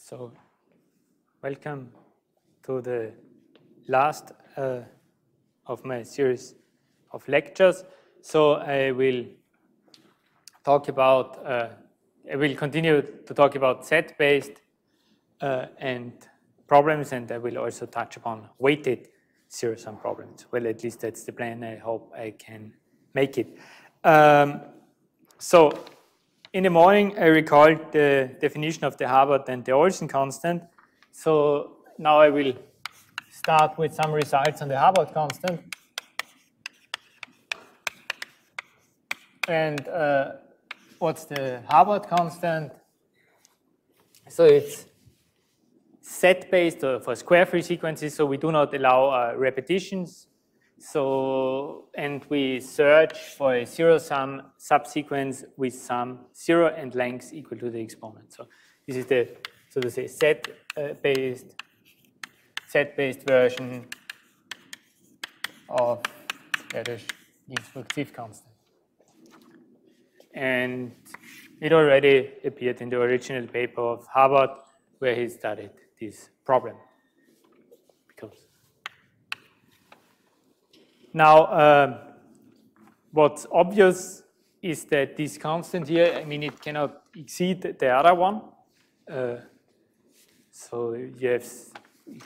So, welcome to the last of my series of lectures. So, I will talk about, I will continue to talk about set-based and problems, and I will also touch upon weighted zero-sum problems. Well, at least that's the plan. I hope I can make it. So, in the morning, I recalled the definition of the Harbour and the Olson constant. So now I will start with some results on the Harbour constant. And what's the Harbour constant? So it's set-based for square-free sequences, so we do not allow repetitions. So, and we search for a zero-sum subsequence with some zero and length equal to the exponent. So this is the, so to say, set-based version of Ginsburg Sieve constant. And it already appeared in the original paper of Harbour where he studied this problem. Now, what's obvious is that this constant here, I mean, it cannot exceed the other one. So you have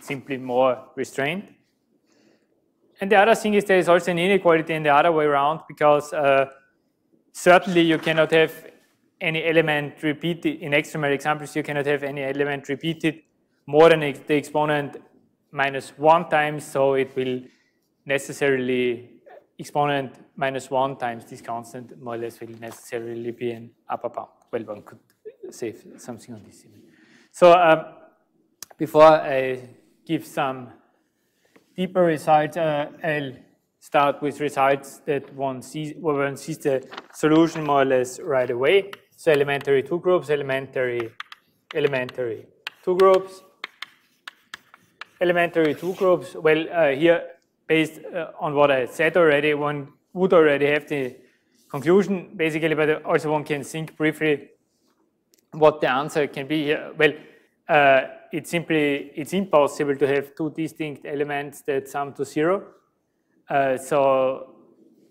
simply more restraint. And the other thing is there is also an inequality in the other way around, because certainly you cannot have any element repeated. In extremal examples, you cannot have any element repeated more than the exponent minus 1 times, so it will necessarily exponent minus 1 times this constant more or less will necessarily be an upper bound. Well, one could say something on this. So before I give some deeper results, I'll start with results that one sees, where one sees the solution more or less right away. So elementary two groups, elementary two groups. Elementary two groups, well, here, based on what I said already, one would already have the conclusion, basically, but also one can think briefly what the answer can be here. Well, it's impossible to have two distinct elements that sum to 0. So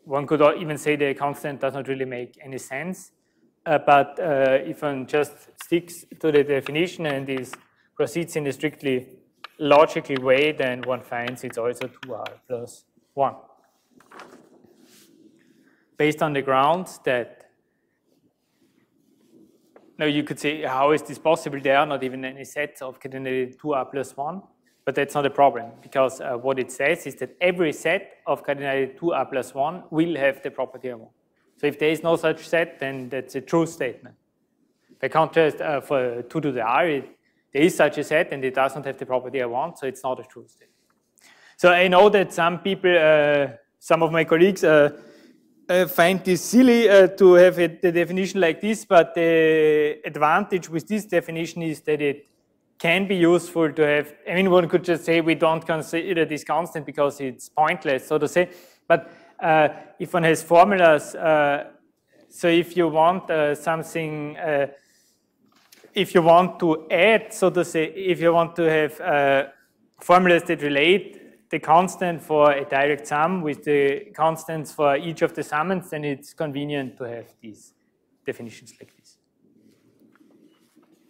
one could even say the constant does not really make any sense. But if one just sticks to the definition and proceeds in a strictly logical way, then one finds it's also 2r plus 1. Based on the grounds that, now you could say, how is this possible? There are not even any sets of cardinality 2r plus 1, but that's not a problem, because what it says is that every set of cardinality 2r plus 1 will have the property of 1. So if there is no such set, then that's a true statement. By contrast, for 2 to the r, there is such a set, and it does not have the property I want, so it's not a true statement. So I know that some people, some of my colleagues, find this silly to have the definition like this, but the advantage with this definition is that it can be useful to have. I mean, one could just say we don't consider this constant because it's pointless, so to say. But if one has formulas, so if you want something. If you want to add, so to say, if you want to have formulas that relate the constant for a direct sum with the constants for each of the summands, then it's convenient to have these definitions like this.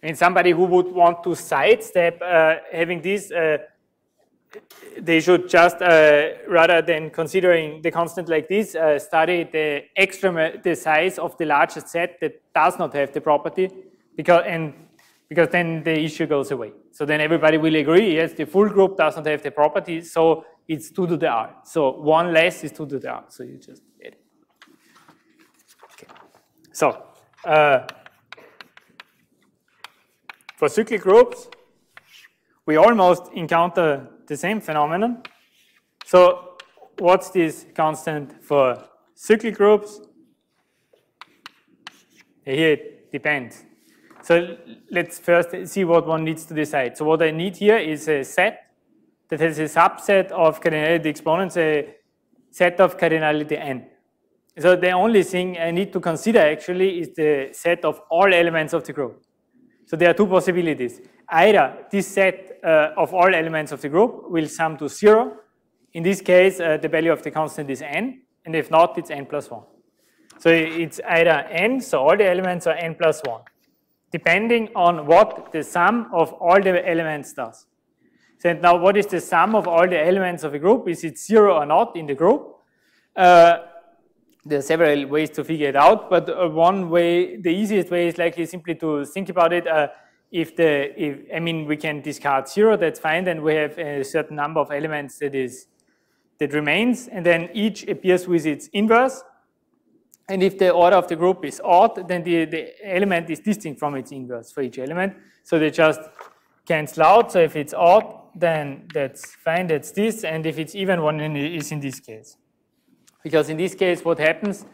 And somebody who would want to sidestep having this, they should just, rather than considering the constant like this, study the size of the largest set that does not have the property. Because then the issue goes away. So then everybody will agree, yes, the full group does not have the property, so it's 2 to the r. So 1 less is 2 to the r. So you just add it. Okay. So for cyclic groups, we almost encounter the same phenomenon. So what's this constant for cyclic groups? Here it depends. So let's first see what one needs to decide. So what I need here is a set that has a subset of cardinality exponents, a set of cardinality n. So the only thing I need to consider actually is the set of all elements of the group. So there are two possibilities. either this set of all elements of the group will sum to 0. In this case, the value of the constant is n, and if not, it's n plus 1. So it's either n, so all the elements are n plus 1, depending on what the sum of all the elements does. So now what is the sum of all the elements of a group? Is it 0 or not in the group? There are several ways to figure it out, but one way, the easiest way is likely simply to think about it. I mean, we can discard 0, that's fine, then we have a certain number of elements that remains, and then each appears with its inverse. And if the order of the group is odd, then the element is distinct from its inverse for each element. So they just cancel out. So if it's odd, then that's fine, that's this. And if it's even, one is in this case. Because in this case, what happens,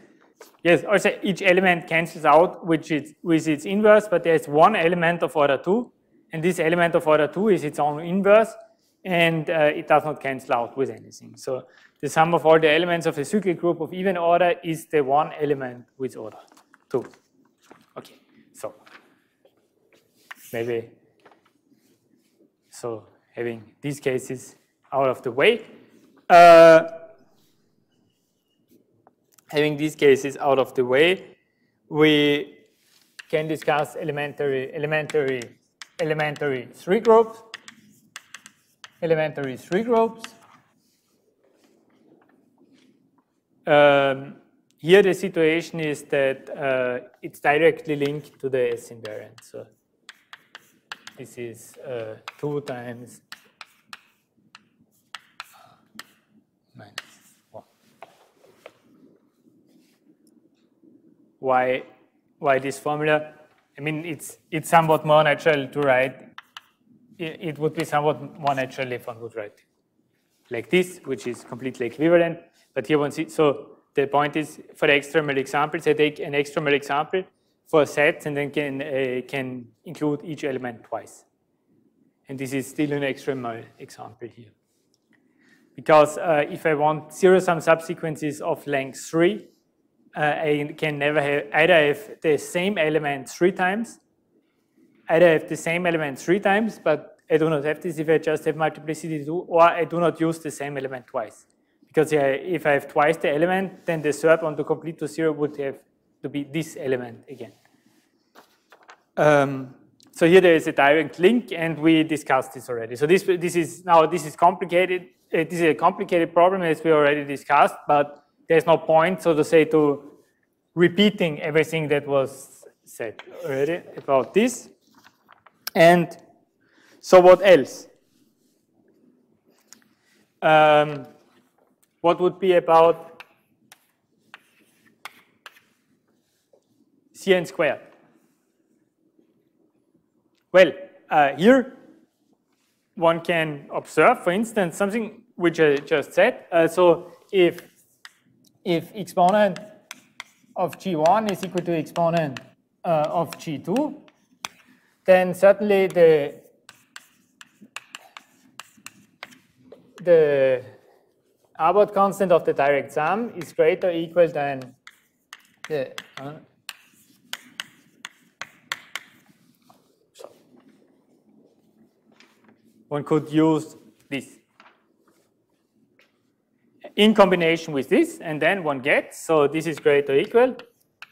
yes, also each element cancels out with its inverse, but there's one element of order 2. And this element of order 2 is its own inverse. And it does not cancel out with anything. So the sum of all the elements of a cyclic group of even order is the one element with order 2. Okay, so maybe, so having these cases out of the way, we can discuss elementary 3 groups. Elementary 3 groups. Here the situation is that it's directly linked to the S invariant. So this is 2 times minus 1. Why this formula? I mean, it's somewhat more natural to write. It would be somewhat more natural if one would write like this, which is completely equivalent. But here one sees, so the point is, for the extremal examples, I take an extremal example for sets and then can include each element twice. And this is still an extremal example here. Because if I want zero-sum subsequences of length 3, I can never have either have the same element 3 times, but I do not have this if I just have multiplicity 2, or I do not use the same element twice. Because if I have twice the element, then the third one to complete to 0 would have to be this element again. So here there is a direct link, and we discussed this already. So this is complicated. This is a complicated problem, as we already discussed, but there's no point, so to say, to repeating everything that was said already about this. And so what else? What would be about Cn squared? Well, here one can observe, for instance, something which I just said. So if exponent of G1 is equal to exponent of G2, then certainly the Harbour constant of the direct sum is greater or equal than the one could use this in combination with this, and then one gets, so this is greater or equal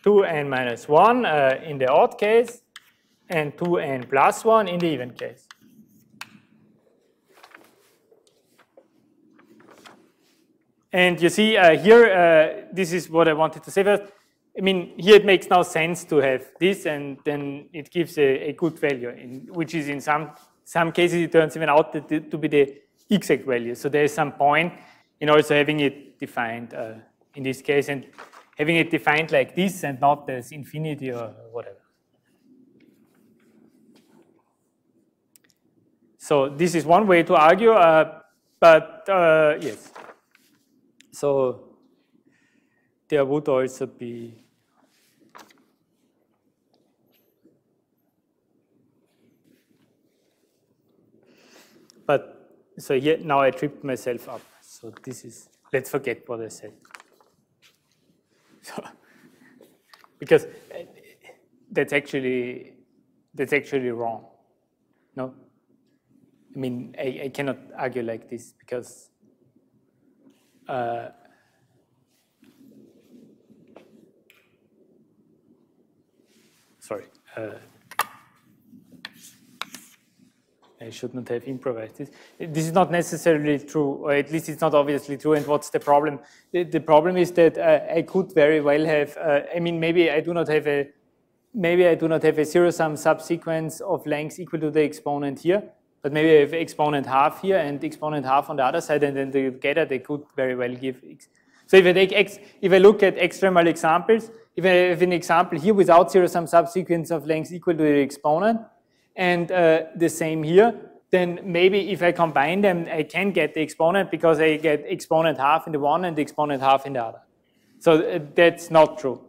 to n minus 1 in the odd case, and 2n plus 1 in the even case. And you see here, this is what I wanted to say first. I mean, here it makes no sense to have this, and then it gives a good value, which is in some cases it turns even out to be the exact value. So there is some point in also having it defined in this case, and having it defined like this and not as infinity or whatever. So this is one way to argue, but yes. So there would also be so here now I tripped myself up. So this is, let's forget what I said. So, because that's actually wrong. No? I mean, I cannot argue like this because sorry. I should not have improvised this. This is not necessarily true, or at least it's not obviously true. And what's the problem? The problem is that I could very well have. I mean, maybe I do not have a zero-sum subsequence of length equal to the exponent here, but maybe I have exponent half here and exponent half on the other side, and then together they could very well give x. So if I take x, if I look at extremal examples, if I have an example here without zero-sum subsequence of length equal to the exponent, and the same here, then maybe if I combine them, I can get the exponent because I get exponent half in the one and the exponent half in the other. So that's not true.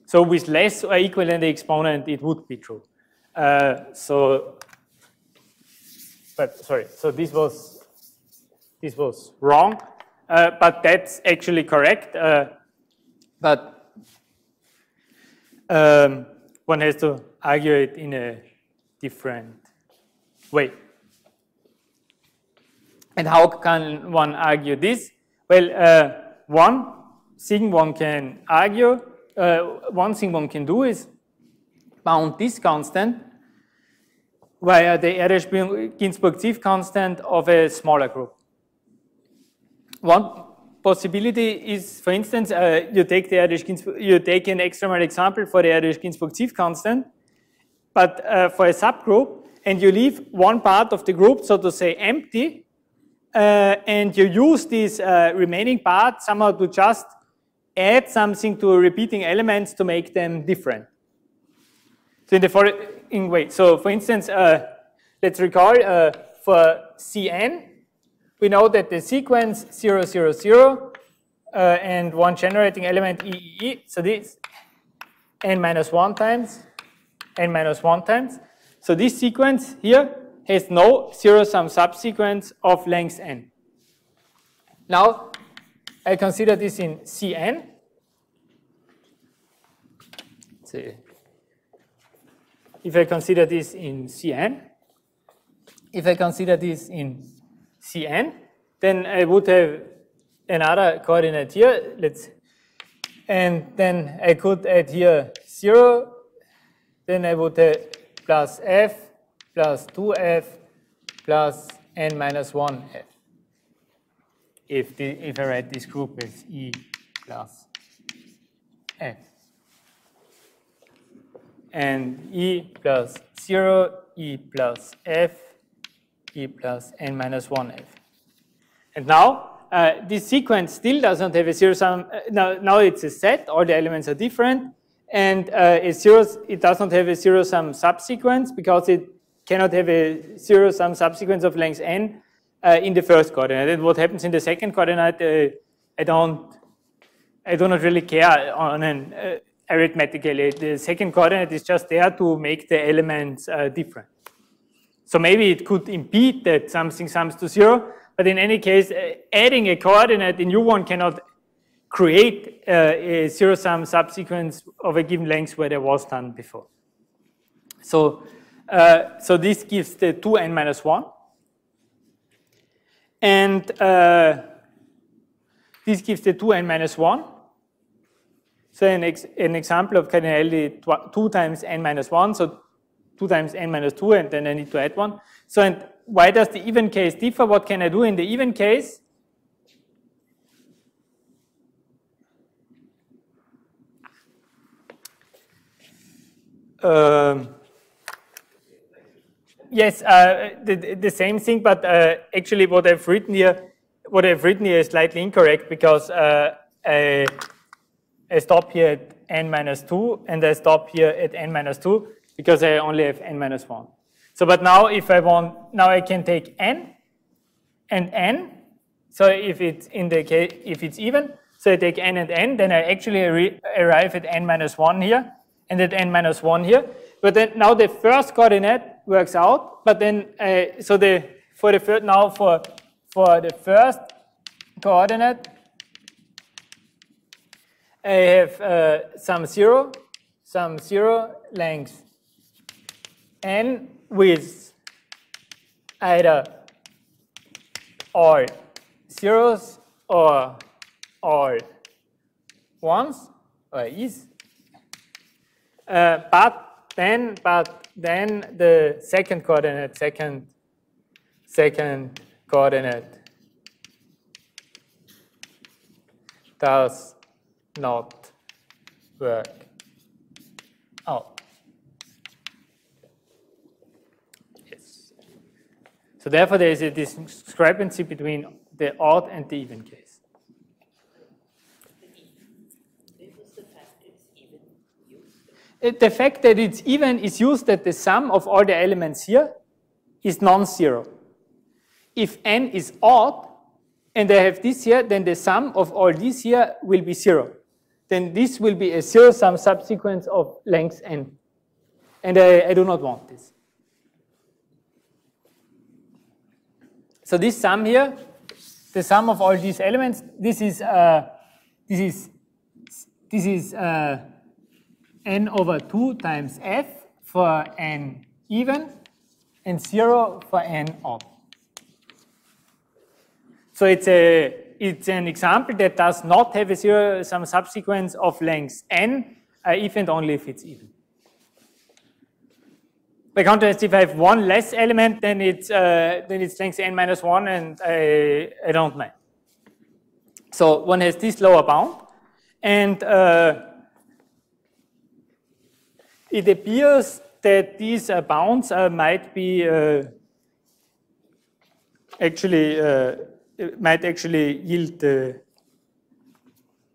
So with less or equal than the exponent, it would be true. So this was wrong, but that's actually correct. But one has to argue it in a different way. And how can one argue this? Well, one thing one can argue, one thing one can do is bound this constant via the Erdős-Ginzburg-Sieve constant of a smaller group. One possibility is, for instance, you take an extremal example for the Erdős-Ginzburg-Sieve constant, but for a subgroup, and you leave one part of the group, so to say, empty, and you use this remaining part somehow to just add something to repeating elements to make them different. So in the following way, so for instance, let's recall for Cn, we know that the sequence 0, 0, 0, and one generating element E, so this n minus 1 times, n minus 1 times. So this sequence here has no zero-sum subsequence of length n. Now, I consider this in Cn. See. If I consider this in Cn, then I would have another coordinate here. And then I could add here 0. Then I would have plus f plus 2f plus n minus 1f. If I write this group as E plus f. And E plus 0, E plus f, E plus n minus 1f. And now, this sequence still doesn't have a zero-sum. Now it's a set, all the elements are different. And it doesn't have a zero-sum subsequence because it cannot have a zero-sum subsequence of length n in the first coordinate. And what happens in the second coordinate, I do not really care on an arithmetically. The second coordinate is just there to make the elements different. So maybe it could impede that something sums to 0, but in any case, adding a coordinate in U1 cannot create a zero-sum subsequence of a given length where there was none before. So, so this gives the 2n minus 1. And this gives the 2n minus 1. So an example of cardinality 2 times n minus 1, so 2 times n minus 2, and then I need to add 1. So and why does the even case differ? What can I do in the even case? Yes, the same thing, but actually what I've written here is slightly incorrect because I stop here at n minus 2 and I stop here at n minus 2 because I only have n minus 1. So, but now if I want, now I can take n and n. So if it's in the case, if it's even, so I take n and n, then I actually arrive at n minus 1 here and at n minus 1 here. But then now the first coordinate works out, but then so for the first coordinate I have some zero length n with either all zeros or all ones, or is. But then the second coordinate does not work out. Yes. So therefore there is a discrepancy between the odd and the even case. The fact that it's even is used that the sum of all the elements here is non-zero. If n is odd, and I have this here, then the sum of all these here will be 0. Then this will be a zero-sum subsequence of length n. And I do not want this. So this sum here, the sum of all these elements, this is n over 2 times f for n even, and 0 for n odd. So it's an example that does not have a zero-sum subsequence of length n, if and only if it's even. By contrast, if I have one less element, then it's length n minus 1, and I don't mind. So one has this lower bound, and it appears that these bounds might be actually yield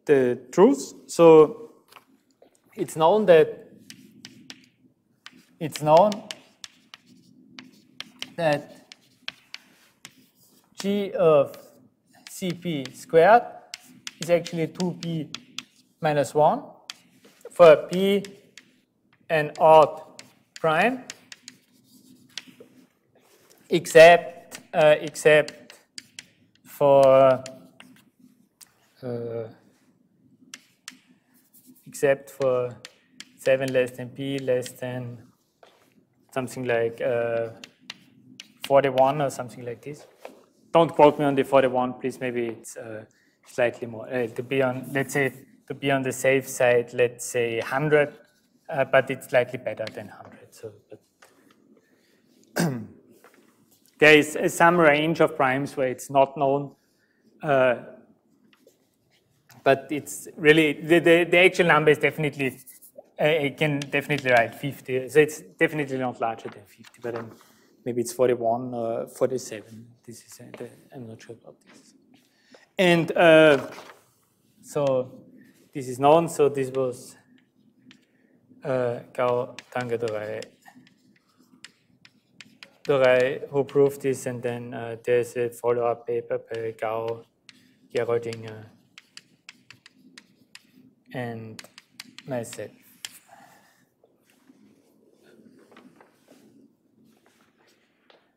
the truth. So it's known that g of Cp squared is actually 2p minus 1 for p an odd prime, except for 7 less than p less than something like 41 or something like this. Don't quote me on the 41, please. Maybe it's slightly more. To be on the safe side, let's say 100. But it's slightly better than 100. So, there is some range of primes where it's not known, but it's really the actual number is definitely I can definitely write 50. So it's definitely not larger than 50, but then maybe it's 41 or 47. This is I'm not sure about this. And so this is known. So this was. Gao Tanga Dorai who proved this, and then there's a follow-up paper by Gao, Geroldinger, and myself.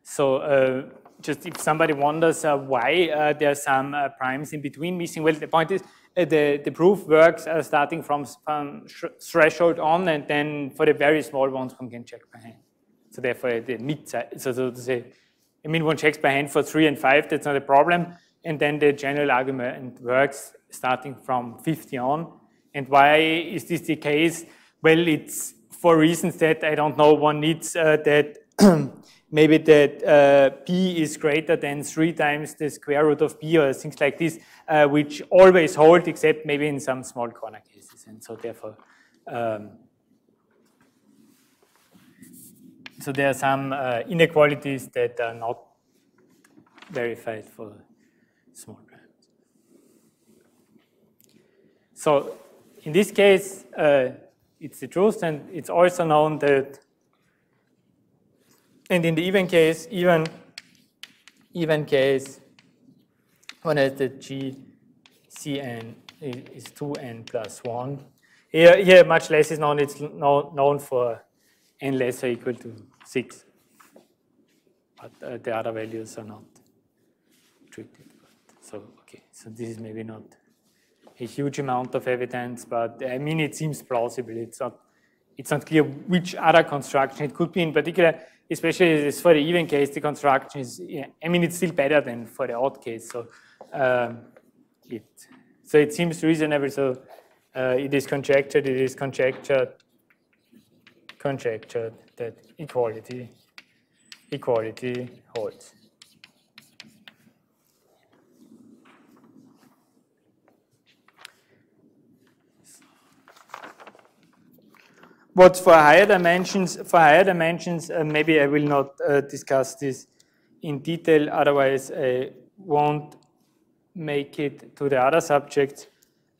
So just if somebody wonders why there are some primes in between missing, well, the point is the proof works starting from threshold on, and then for the very small ones one can check by hand. So therefore the mid size, so to say, I mean one checks by hand for 3 and 5, that's not a problem, and then the general argument works starting from 50 on. And why is this the case? Well, it's for reasons that I don't know. One needs that maybe that p is greater than 3 times the square root of p or things like this, which always hold except maybe in some small corner cases. And so therefore, so there are some inequalities that are not verified for small primes. So in this case, it's the truth, and it's also known that, and in the even case, one has the g cn is 2n plus 1. Here much less is known. It's known for n less or equal to 6. But the other values are not treated. So, okay, so this is maybe not a huge amount of evidence, but I mean, it seems plausible. It's not clear which other construction it could be. In particular, especially for the even case, the construction is, yeah, I mean, it's still better than for the odd case. So, it seems reasonable. So it is conjectured that equality holds. But for higher dimensions, maybe I will not discuss this in detail. Otherwise, I won't make it to the other subjects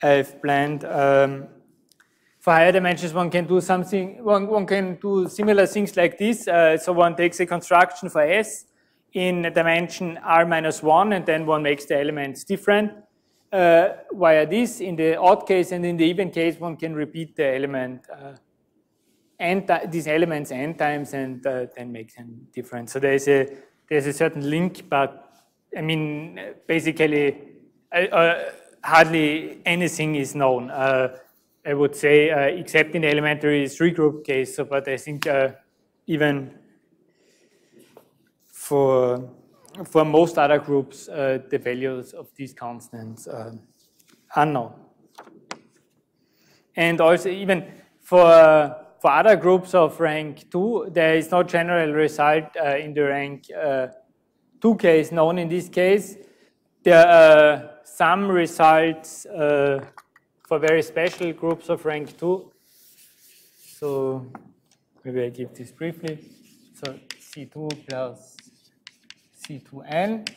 I've planned. For higher dimensions, one can do something. One can do similar things like this. So one takes a construction for S in dimension r-1, and then one makes the elements different. Via this, in the odd case and in the even case, one can repeat the element these elements n times and then make them different. So there's a certain link, but I mean basically hardly anything is known. I would say except in the elementary three-group case. So, but I think even for most other groups, the values of these constants are unknown. And also even for other groups of rank 2, there is no general result in the rank 2 case known in this case. There are some results for very special groups of rank 2. So maybe I give this briefly. So C2 plus C2n.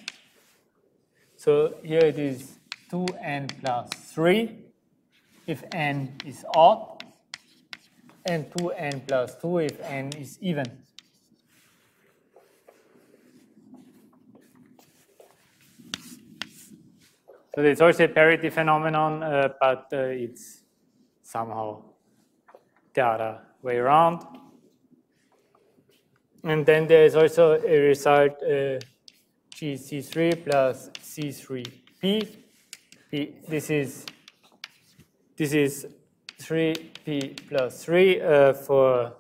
So here it is 2n plus 3 if n is odd, and 2n plus 2 if n is even. So there's also a parity phenomenon, but it's somehow the other way around. And then there is also a result GC3 plus C3P. This is 3p plus 3 for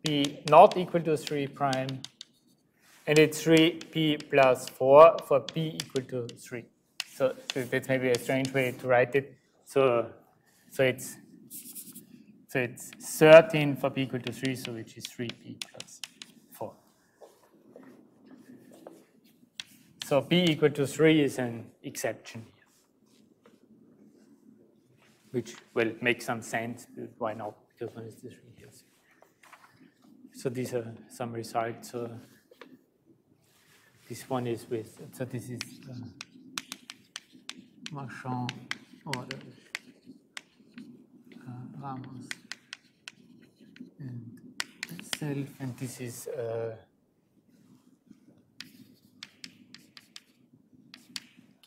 p not equal to 3 prime, and it's 3p plus 4 for p equal to 3. So that's maybe a strange way to write it. So it's 13 for p equal to 3, so which is 3p plus 4. So p equal to 3 is an exception, which will make some sense. Why not? Because one is the 3 here. So these are some results. So this one is with, so this is Marchand order, Ramos, and self, and this is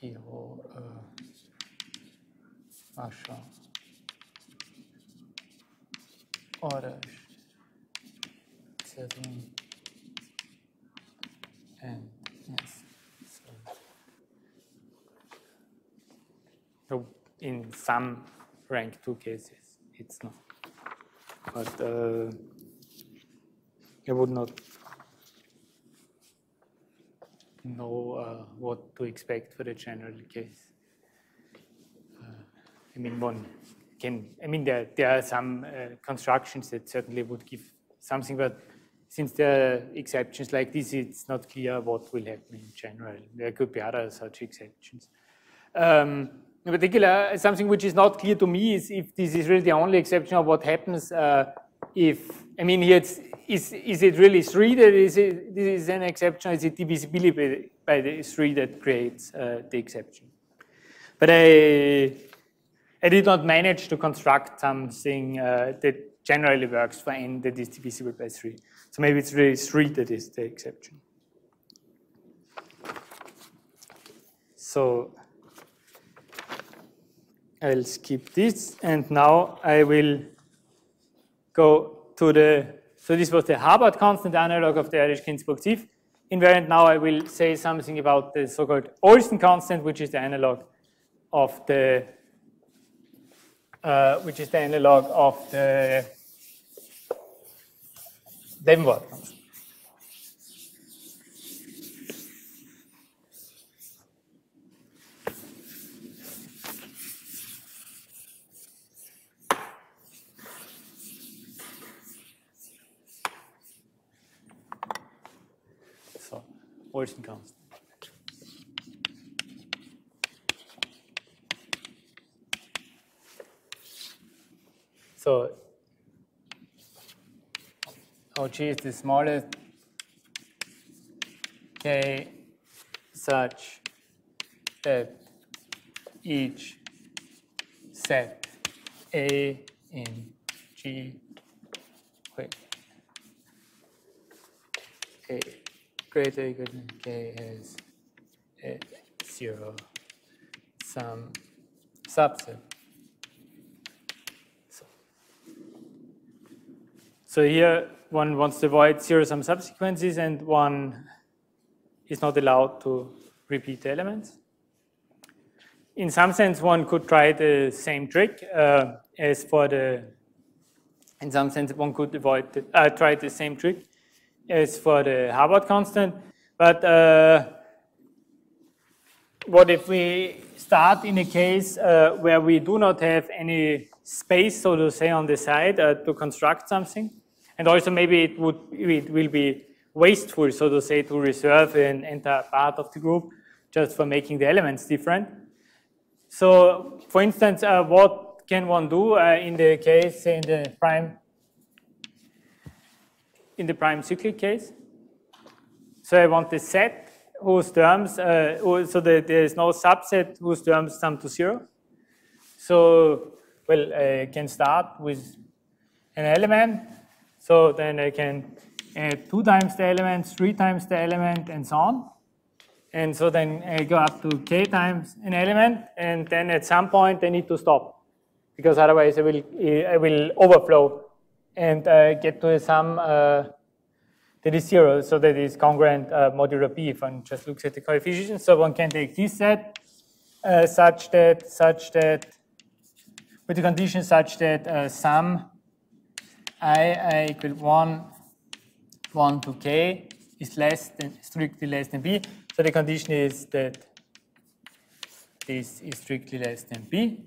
Giro, Marchand order, and yes. So in some rank 2 cases, it's not. But I would not know what to expect for the general case. I mean, one can. I mean, there are some constructions that certainly would give something, but since there are exceptions like this, it's not clear what will happen in general. There could be other such exceptions. In particular, something which is not clear to me is if this is really the only exception of what happens if, I mean, here it's, is it really 3 that this is an exception, or is it divisibility by the 3 that creates the exception? But I did not manage to construct something that generally works for n that is divisible by 3. So maybe it's really 3 that is the exception. So I'll skip this, and now I will go to the, so this was the Harbour constant analog of the Erdős-Ginzburg-Sieve invariant. Now I will say something about the so-called Olson constant, which is the analog of the Davenport constant. Olson constant. So OG is the smallest K such that each set A in G wait, A greater or equal to K has a 0 some subset. So here one wants to avoid zero-sum subsequences and one is not allowed to repeat the elements. In some sense, one could try the same trick as for the, in some sense, one could avoid the, try the same trick as for the Harbour constant. But what if we start in a case where we do not have any space, so to say, on the side to construct something? And also maybe it will be wasteful, so to say, to reserve an entire part of the group just for making the elements different. So, for instance, what can one do in the case in the prime cyclic case? So I want the set whose terms, so that there is no subset whose terms sum to 0. So, well, I can start with an element. So then I can add 2 times the element, 3 times the element, and so on. And so then I go up to k times an element, and then at some point I need to stop, because otherwise I will overflow and get to a sum that is 0, so that is congruent modulo p if one just looks at the coefficients. So one can take this set such that, with the condition such that sum I equal 1 to k is strictly less than b. So the condition is that this is strictly less than b.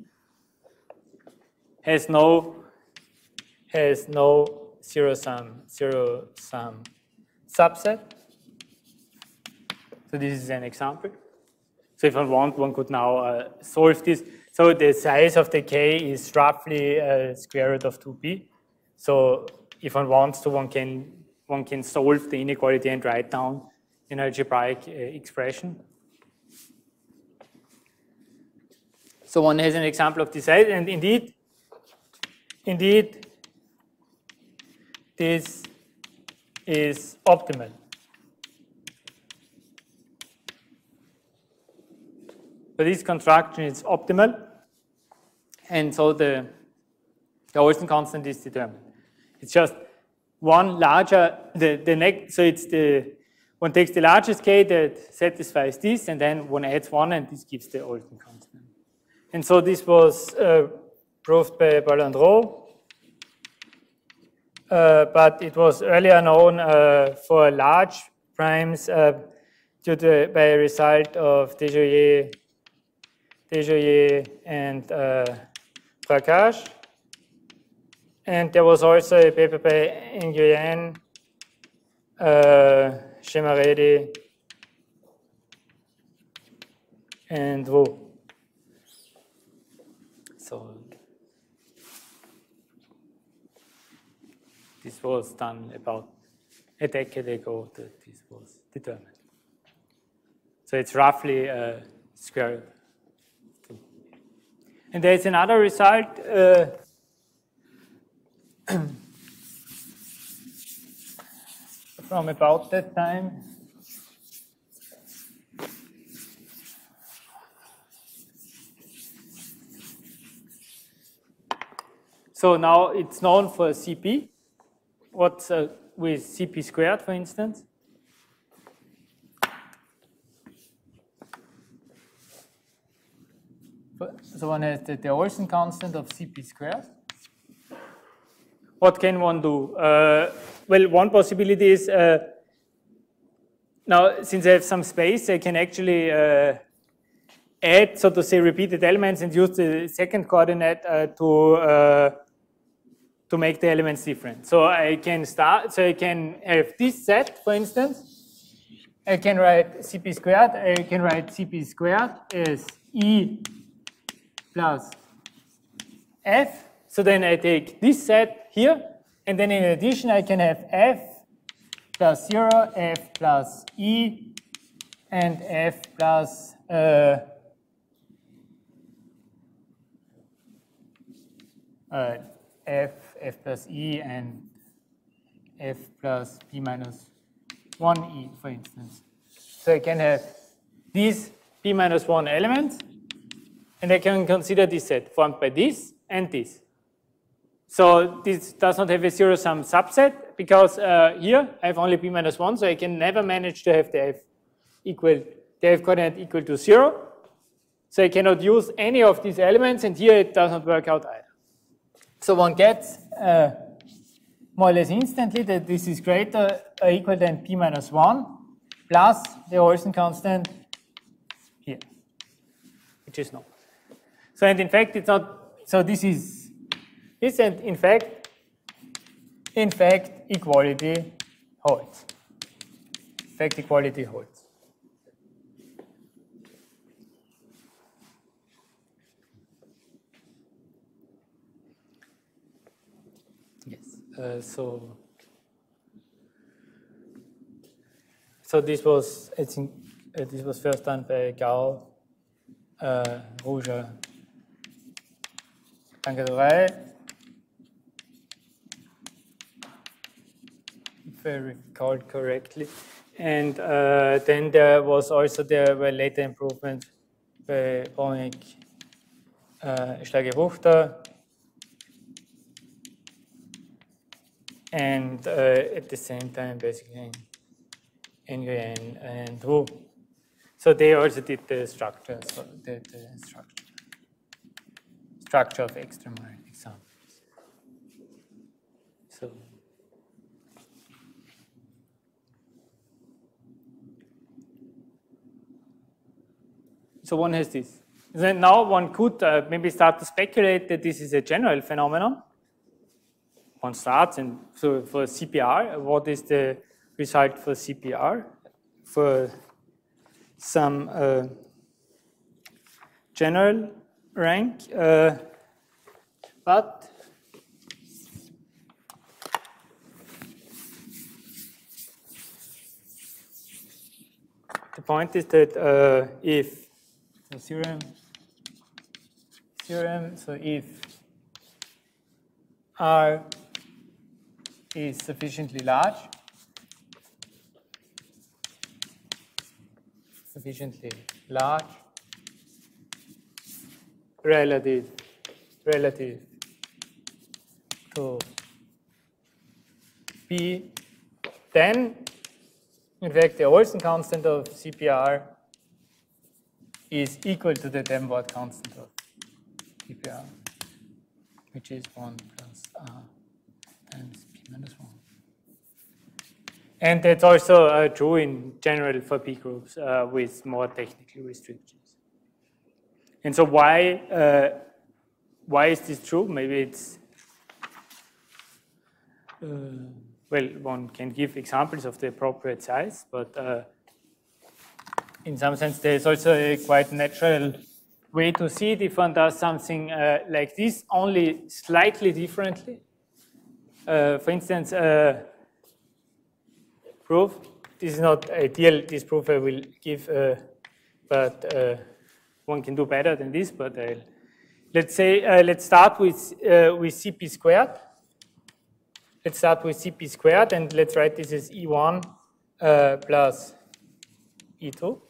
Has no zero-sum subset. So this is an example. So if one wants, one could now solve this. So the size of the k is roughly square root of 2p. So if one wants to, one can solve the inequality and write down an algebraic expression. So one has an example of this size, and indeed, this is optimal. So this construction is optimal, and so the Olson constant is determined. It's just one larger, so it's one takes the largest k that satisfies this, and then one adds 1, and this gives the Olson constant. And so this was proved by Ballandreau, but it was earlier known for large primes by a result of Desjoyer and Prakash. And there was also a paper by Nguyen, Shemaredi, and Wu. So this was done about a decade ago that this was determined. So it's roughly square root 2. And there's another result from about that time. So now it's known for CP. What's with CP squared, for instance? So one has the Olson constant of CP squared. What can one do? Well, one possibility is, now since I have some space, I can actually add, so to say, repeated elements and use the second coordinate to make the elements different. So I can start, so I can have this set, for instance, I can write Cp squared. I can write Cp squared as E plus F. So then I take this set here, and then in addition I can have F plus 0, F plus E, and F plus F plus E and F plus P minus 1E, for instance. So I can have these P minus 1 elements, and I can consider this set formed by this and this. So this does not have a zero-sum subset, because here I have only P minus 1, so I can never manage to have the F coordinate equal to 0. So I cannot use any of these elements, and here it does not work out either. So one gets more or less instantly that this is greater or equal than P minus 1 plus the Olson constant here, which is no. So, and in fact, it's not, so this is, and in fact, equality holds. In fact, equality holds. So this was, I think, this was first done by Gao, Rouge, Bangalore, if I recall correctly. And then there were later improvements by harmonic, Schlager-Ruchter, and at the same time, basically, Nguyen and Wu. So they also did the structure, so the structure of extremal examples. So one has this. Then now one could maybe start to speculate that this is a general phenomenon. One starts, and so for CPR, what is the result for CPR for some general rank? But the point is that if the theorem, so if R is sufficiently large, relative to P, then in fact the Olson constant of CPR is equal to the Demwart constant of CPR, which is 1 plus R times P minus 1. And that's also true in general for P groups with more technical restrictions. And so why is this true? Maybe it's, well, one can give examples of the appropriate size, but in some sense there's also a quite natural way to see it if one does something like this, only slightly differently. For instance, proof. This is not ideal, this proof I will give, but one can do better than this. But let's say, let's start with Cp squared. Let's start with Cp squared, and let's write this as E1 plus E2.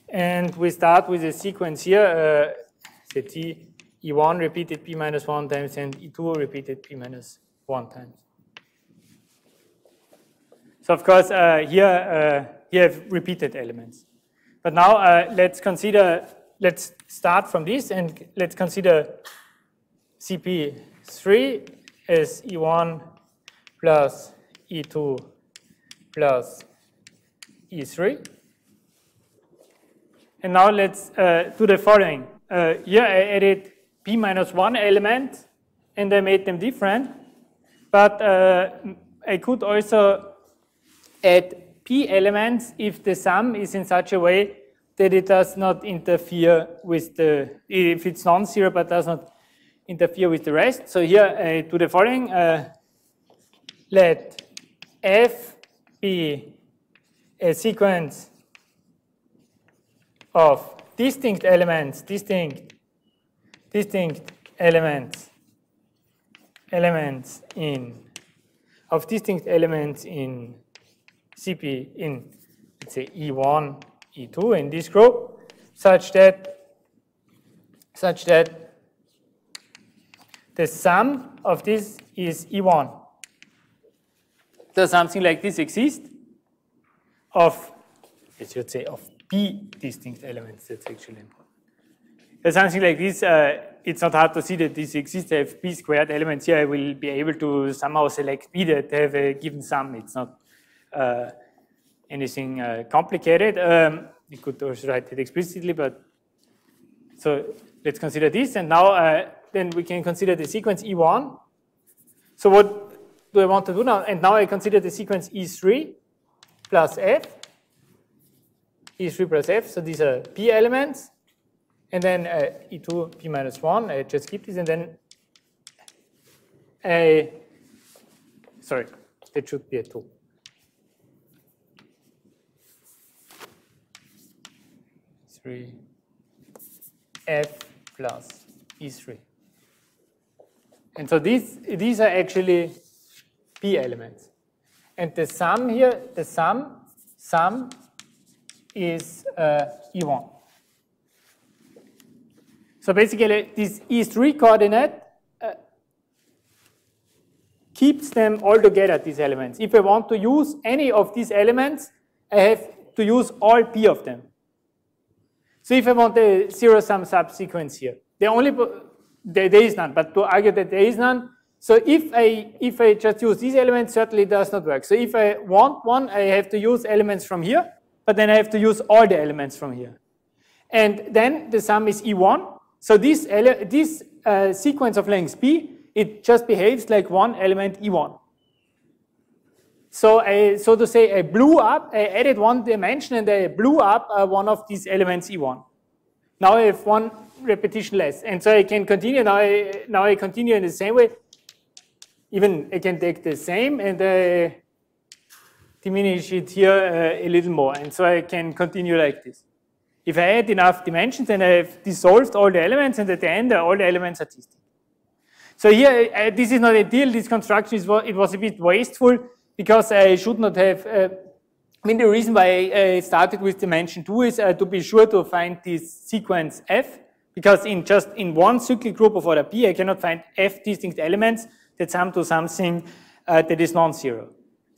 And we start with a sequence here, say T, E1 repeated P minus 1 times, and E2 repeated P minus 1 times. So of course, here you have repeated elements. But now let's start from this, and let's consider CP3 as E1 plus E2 plus E3. And now let's do the following. Here I added P minus 1 element, and I made them different. But I could also at P elements if the sum is in such a way that it does not interfere with if it's non-zero but does not interfere with the rest. So here I do the following. Let F be a sequence of distinct elements in CP in, let's say, E1, E2 in this group, such that the sum of this is E1. So something like this exists of, I should say, of P distinct elements. That's actually important. There's something like this. It's not hard to see that this exists. I have P squared elements here. I will be able to somehow select P that have a given sum. It's not anything complicated. You could also write it explicitly, but so let's consider this. And now then we can consider the sequence E1. So what do I want to do now? And now I consider the sequence E3 plus F. E3 plus F. So these are P elements. And then E2 P minus 1. I just keep this. And then sorry, that should be a 2. F plus E3. And so these are actually P elements. And the sum here, the sum is E1. So basically this E3 coordinate keeps them all together, these elements. If I want to use any of these elements, I have to use all P of them. So if I want a zero-sum subsequence here, there is none, but to argue that there is none, so if I just use these elements, certainly it does not work. So if I want one, I have to use elements from here, but then I have to use all the elements from here. And then the sum is E1. So this sequence of length P, it just behaves like one element E1. So so to say, I added one dimension and I blew up one of these elements E1. Now I have one repetition less. And so I can continue, now I continue in the same way. Even I can take the same and diminish it here a little more. And so I can continue like this. If I add enough dimensions, then I have dissolved all the elements, and at the end, all the elements are distinct. So here, this is not ideal. This construction it was a bit wasteful because I should not have. I mean, the reason why I started with dimension 2 is to be sure to find this sequence F, because in one cyclic group of order P, I cannot find F distinct elements that sum to something that is non-zero.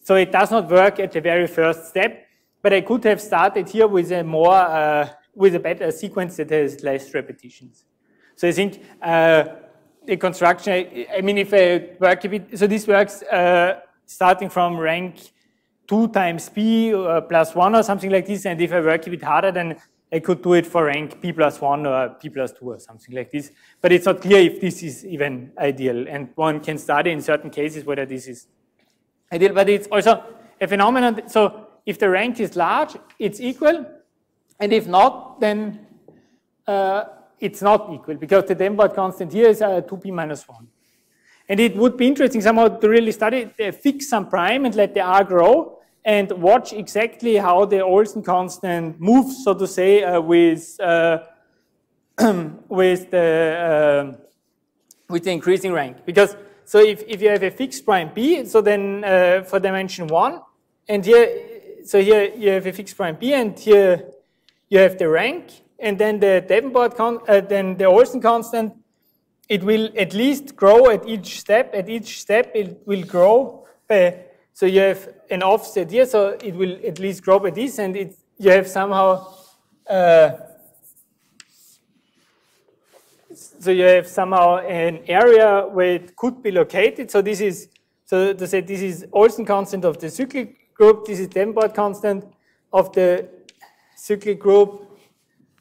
So it does not work at the very first step. But I could have started here with a better sequence that has less repetitions. So I think the construction, I mean, if I work a bit, so this works starting from rank 2 times P plus 1 or something like this. And if I work a bit harder, then I could do it for rank P plus 1 or P plus 2 or something like this. But it's not clear if this is even ideal. And one can study in certain cases whether this is ideal. But it's also a phenomenon. So if the rank is large, it's equal, and if not, then it's not equal, because the Denbord constant here is 2p minus 1. And it would be interesting somehow to really study, fix some prime and let the R grow, and watch exactly how the Olson constant moves, so to say, with the increasing rank. Because so if you have a fixed prime p, so then for dimension 1, and here. So here you have a fixed prime p, and here you have the rank, and then the then the Olson constant. It will at least grow at each step. At each step, it will grow. So you have an offset here, so it will at least grow by this, and you have somehow. So you have somehow an area where it could be located. So this is to say this is Olson constant of the cyclic group, this is Denbord constant of the cyclic group,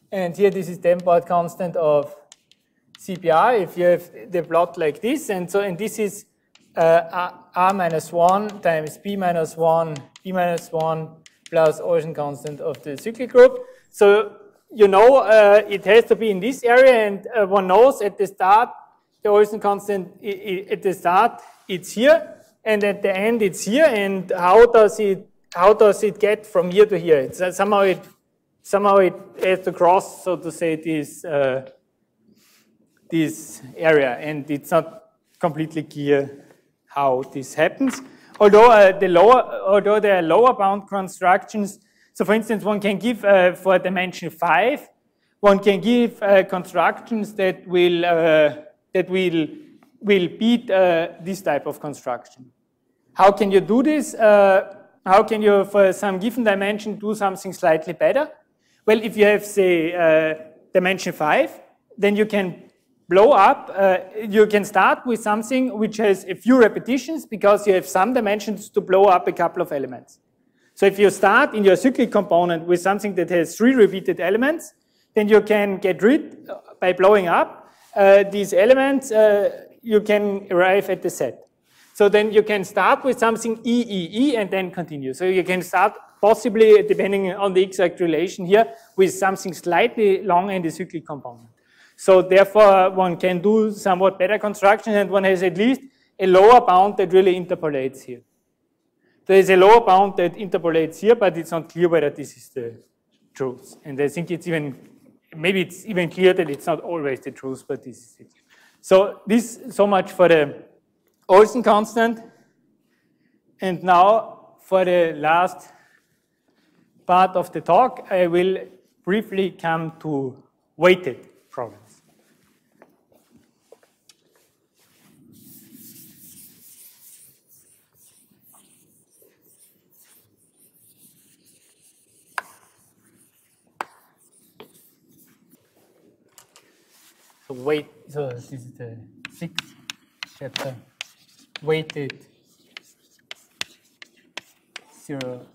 and here this is Denbord constant of CPR if you have the plot like this, and this is r minus 1 times b minus 1, b minus 1 plus Olson constant of the cyclic group. So you know it has to be in this area, and one knows at the start the Olson constant at the start it's here, and at the end it's here. And how does it get from here to here? It's somehow it has to cross, so to say, this area, and it's not completely clear how this happens. Although there are lower bound constructions, so for instance, one can give for dimension 5, one can give constructions that will beat this type of construction. How can you do this? How can you, for some given dimension, do something slightly better? Well, if you have, say, dimension 5, then you can blow up, you can start with something which has a few repetitions because you have some dimensions to blow up a couple of elements. So if you start in your cyclic component with something that has 3 repeated elements, then you can get rid, by blowing up these elements, you can arrive at the set. So then you can start with something E, and then continue. So you can start possibly, depending on the exact relation here, with something slightly longer in the cyclic component. So therefore, one can do somewhat better construction, and one has at least a lower bound that really interpolates here. There is a lower bound that interpolates here, but it's not clear whether this is the truth. And I think it's even, maybe it's even clear that it's not always the truth, but this is it. So so much for the Olson constant. And now for the last part of the talk, I will briefly come to weighted problems. So this is the 6th chapter, weighted zero-sum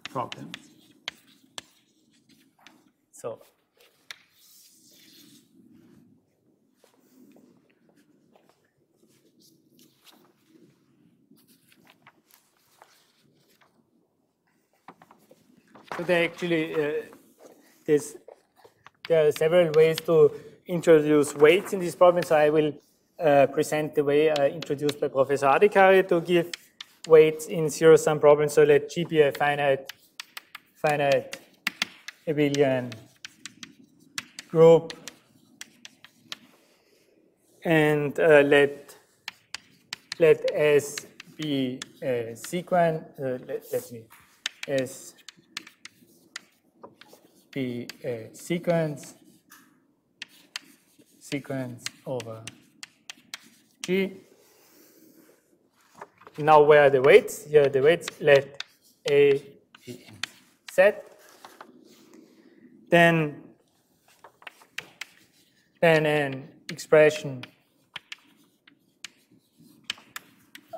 problems. So there actually there are several ways to introduce weights in this problem. So I will present the way introduced by Professor Adhikari to give weights in zero-sum problems. So let G be a finite abelian group, and let S be a sequence. S be a sequence over G. Now where are the weights? Here are the weights. Let A be in Z. Then an expression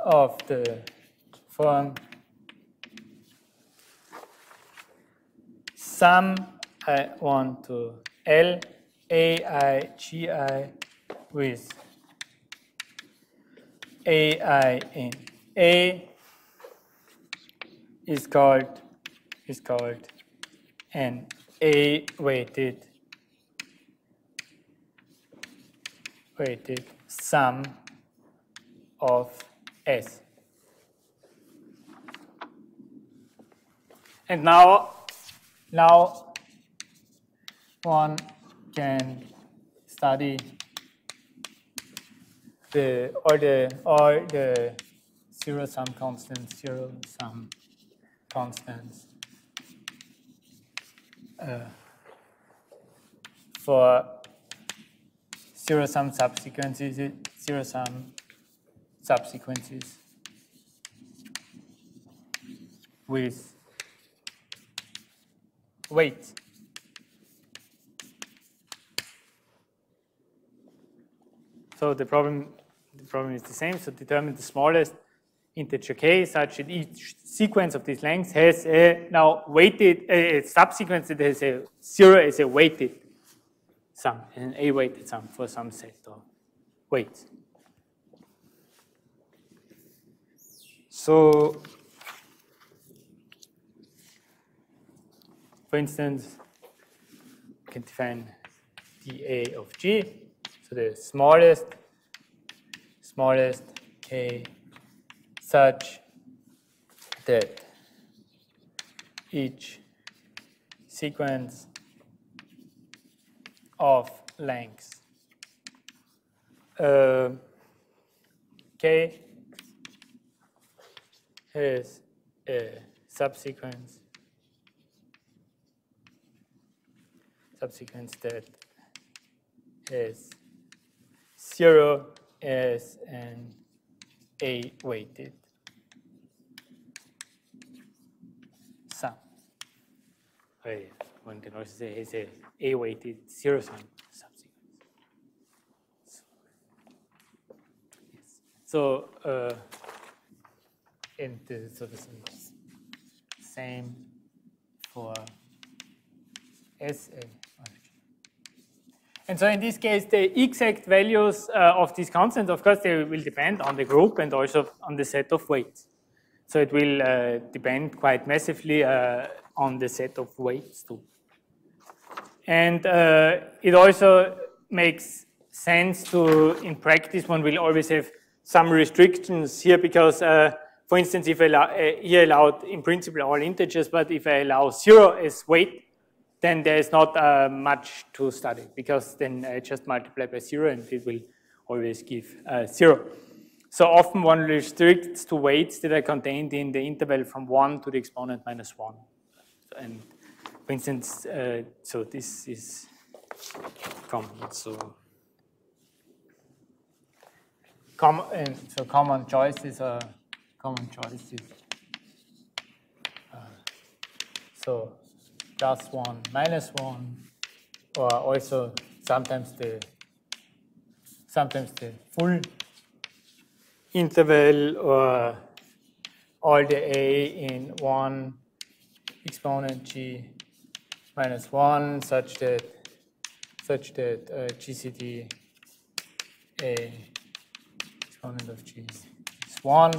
of the form sum I want to L AI GI with AI in A is called an A weighted sum of S. And now one can study all the zero-sum constants for zero-sum subsequences with weight. So the problem is the same. So determine the smallest integer k such that each sequence of this length has a now weighted subsequence that has a 0 as a weighted sum, an A weighted sum for some set weights. So, for instance, we can define dA of G, so the smallest k such that each sequence of lengths k has a subsequence that has 0 as an A-weighted sum. One can also say it's a A-weighted zero-sum subsequence. Yes. So, and so this is same for SA. And so in this case, the exact values of these constants, of course, they will depend on the group and also on the set of weights. So it will depend quite massively on the set of weights too. And it also makes sense to, in practice, one will always have some restrictions here because, for instance, if I here allowed in principle all integers, but if I allow 0 as weight, then there is not much to study because then I just multiply by 0 and it will always give 0. So often one restricts to weights that are contained in the interval from 1 to the exponent minus 1. And for instance, so this is common. So common choices are common choices. So +1, -1, or also sometimes the full interval, or all the a in 1 exponent g minus 1, such that GCD a exponent of g is 1.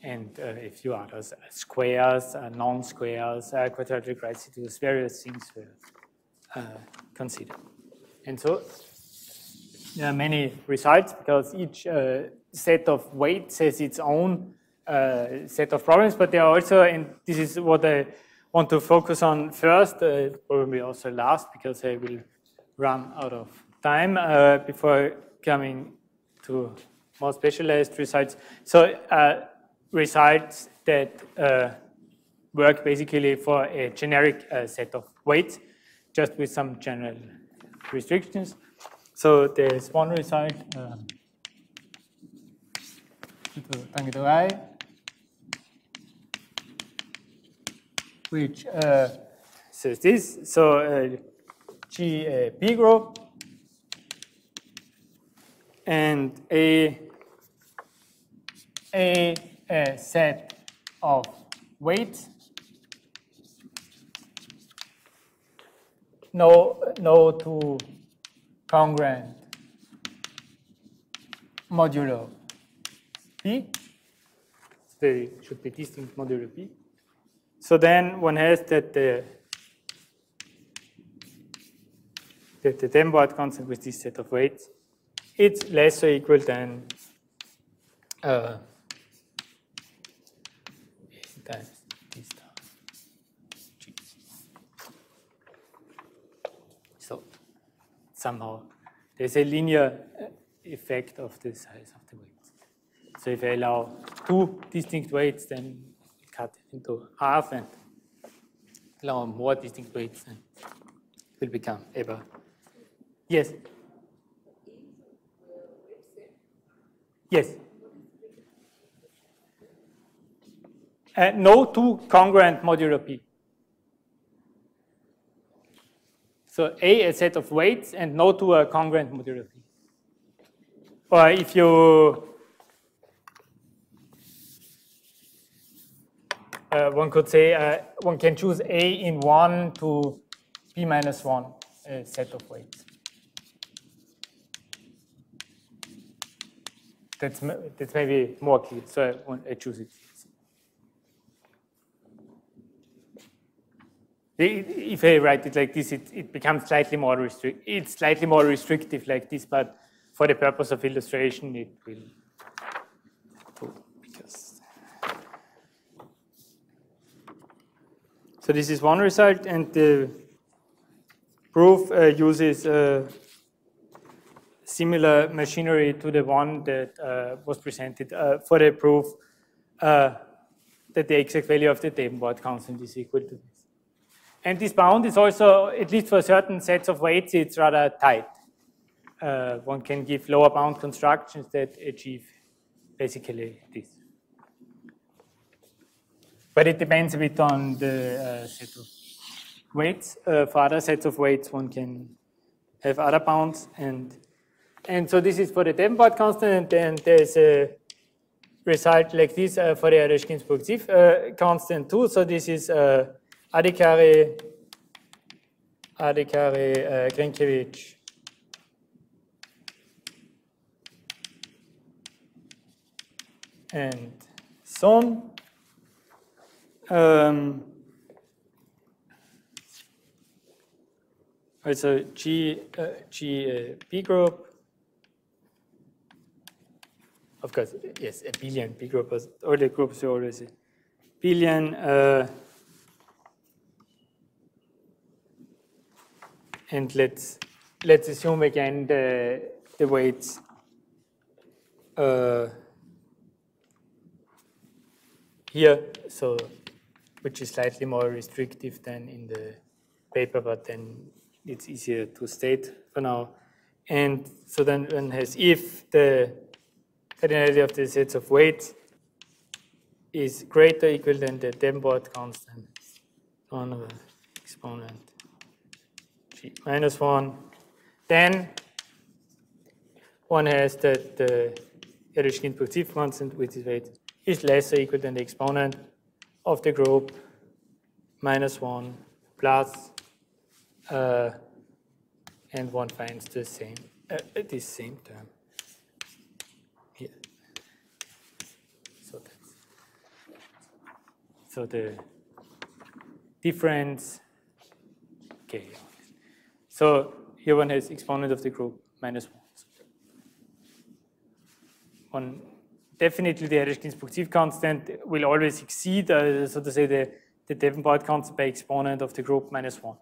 And a few others, squares, non-squares, quadratic residues, various things were considered. And so there are many results because each set of weights has its own set of problems, but there are also, and this is what I want to focus on first, probably also last, because I will run out of time before coming to more specialized results. So results that work basically for a generic set of weights, just with some general restrictions. So there's one result, Bangalore, which says this. So G a P group and a set of weights, no two congruent modulo P. They should be distinct modulo P. So then one has that the Denbord constant with this set of weights, it's less or equal than times this G. So somehow there's a linear effect of the size of the weights. So if I allow two distinct weights, then cut it into half, and allow more distinct weights, then it will become ever. Yes? Yes? No two congruent modulo P. So a set of weights and no two are congruent modulo P. Or if you, one could say one can choose a in 1 to p minus 1 set of weights. that's maybe more clear. So I choose it. If I write it like this, it becomes slightly more restrictive. It's slightly more restrictive like this, but for the purpose of illustration, it will. So this is one result, and the proof uses similar machinery to the one that was presented for the proof that the exact value of the Davenport constant is equal to this. And this bound is also, at least for certain sets of weights, it's rather tight. One can give lower bound constructions that achieve basically this. But it depends a bit on the set of weights. For other sets of weights, one can have other bounds. And so this is for the Davenport constant, and then there's a result like this for the Erdős-Ginzburg-Sieve constant too. So this is Adhikari, Grinkiewicz, and Son. Also G B group. Of course, yes, a billion B group. All the groups are always a billion. And let's assume again the weights here, so which is slightly more restrictive than in the paper, but then it's easier to state for now. And so then one has, if the cardinality of the sets of weights is greater or equal than the Davenport constant on the exponent G minus 1, then one has that the Erdős-Ginzburg-Sieve constant with its weight is less or equal than the exponent of the group minus 1 plus, and one finds the same, this same term here. So the difference, okay. So here one has exponent of the group minus 1. Definitely the Erdős-Ginzburg-Sieve constant will always exceed, so to say, the Davenport constant by exponent of the group minus 1.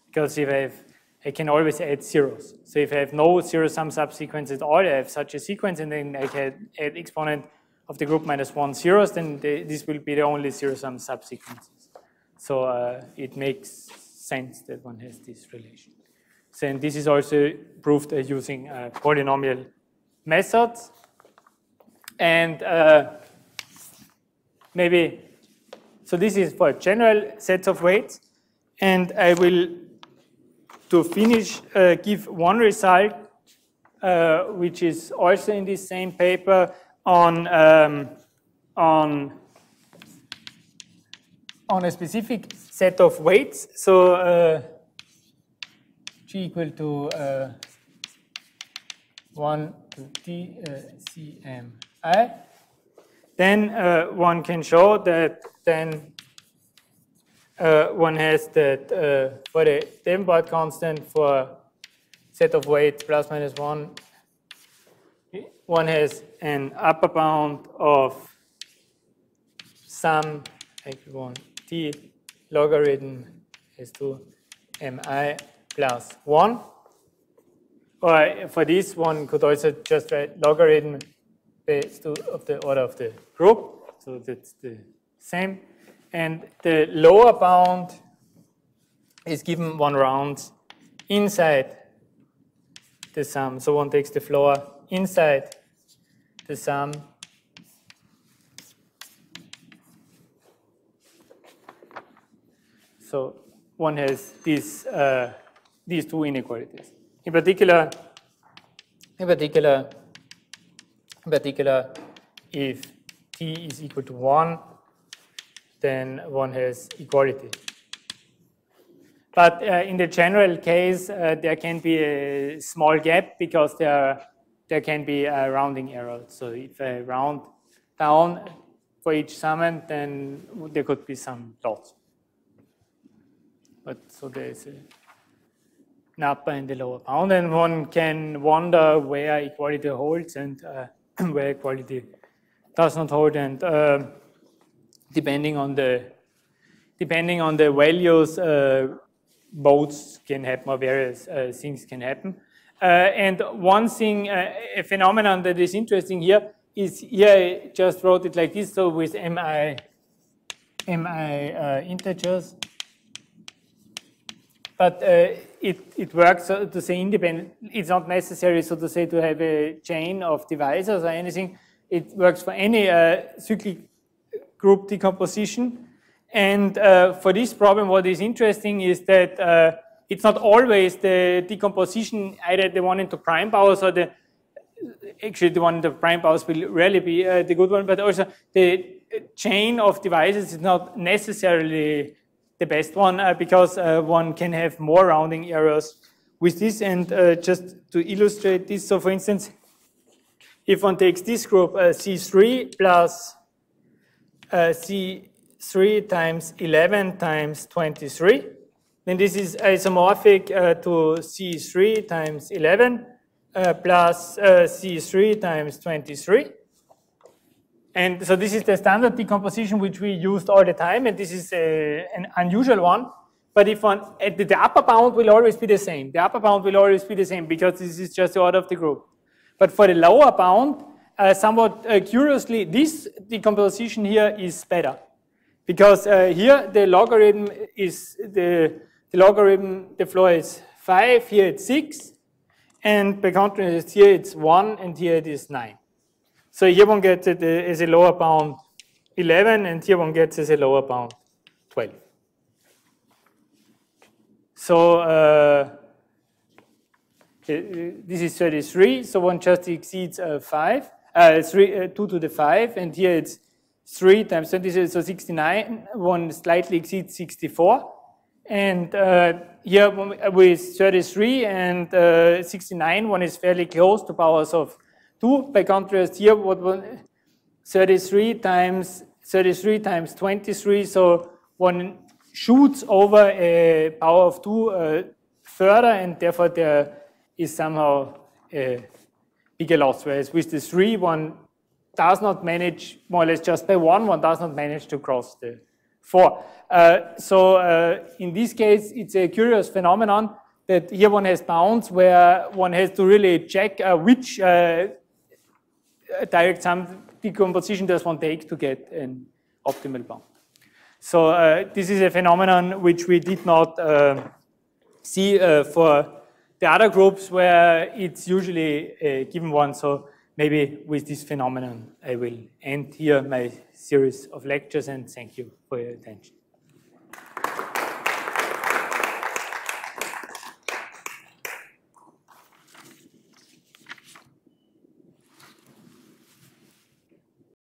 Because if I can always add zeros. So if I have no zero-sum subsequence at all, I have such a sequence, and then I can add exponent of the group minus 1 zeros, then this will be the only zero-sum subsequences. So it makes sense that one has this relation. So, and this is also proved using polynomial methods. And maybe, so this is for general sets of weights. And I will, to finish, give one result, which is also in this same paper on a specific set of weights. So G equal to 1 to T CMI. Then one can show that then one has that for the Davenport constant for set of weights plus minus 1, one has an upper bound of sum equal 1 T logarithm S2 MI plus 1. Or for this, one could also just write logarithm base 2 of the order of the group. So that's the same. And the lower bound is given one round inside the sum. So one takes the floor inside the sum. So one has these two inequalities. In particular, if T is equal to 1, then one has equality. But in the general case, there can be a small gap because there there can be a rounding error. So if I round down for each summand, then there could be some loss. But so there's an upper and a lower bound, and one can wonder where equality holds and where equality does not hold, and depending on the values, modes can happen, or various things can happen. And one thing, a phenomenon that is interesting here is, here I just wrote it like this, so with mi integers, but it works, so to say, independent. It's not necessary, so to say, to have a chain of divisors or anything. It works for any cyclic group decomposition. And for this problem, what is interesting is that it's not always the decomposition, either the one into prime powers or actually the one into prime powers will rarely be the good one, but also the chain of divisors is not necessarily the best one because one can have more rounding errors with this. And just to illustrate this, so for instance, if one takes this group C3 plus C3 times 11 times 23, then this is isomorphic to C3 times 11 plus C3 times 23. And so this is the standard decomposition which we used all the time, and this is an unusual one. But if one, the upper bound will always be the same. The upper bound will always be the same because this is just the order of the group. But for the lower bound, somewhat curiously, this decomposition here is better. Because here the logarithm is, the floor is 5, here it's 6, and by contrast here it's 1, and here it is 9. So here one gets it as a lower bound 11, and here one gets as a lower bound 12. So this is 33, so one just exceeds 2 to the 5, and here it's 3 times 20, so 69, one slightly exceeds 64. And here with 33 and 69, one is fairly close to powers of 2. By contrast, here, 33 times 23, so one shoots over a power of 2 further, and therefore there is somehow a bigger loss. Whereas with the 3, one does not manage, more or less just by 1, one does not manage to cross the 4. So in this case, it's a curious phenomenon that here one has bounds where one has to really check which direct sum decomposition does one take to get an optimal bound. So this is a phenomenon which we did not see for the other groups where it's usually a given one. So maybe with this phenomenon, I will end here my series of lectures, and thank you for your attention.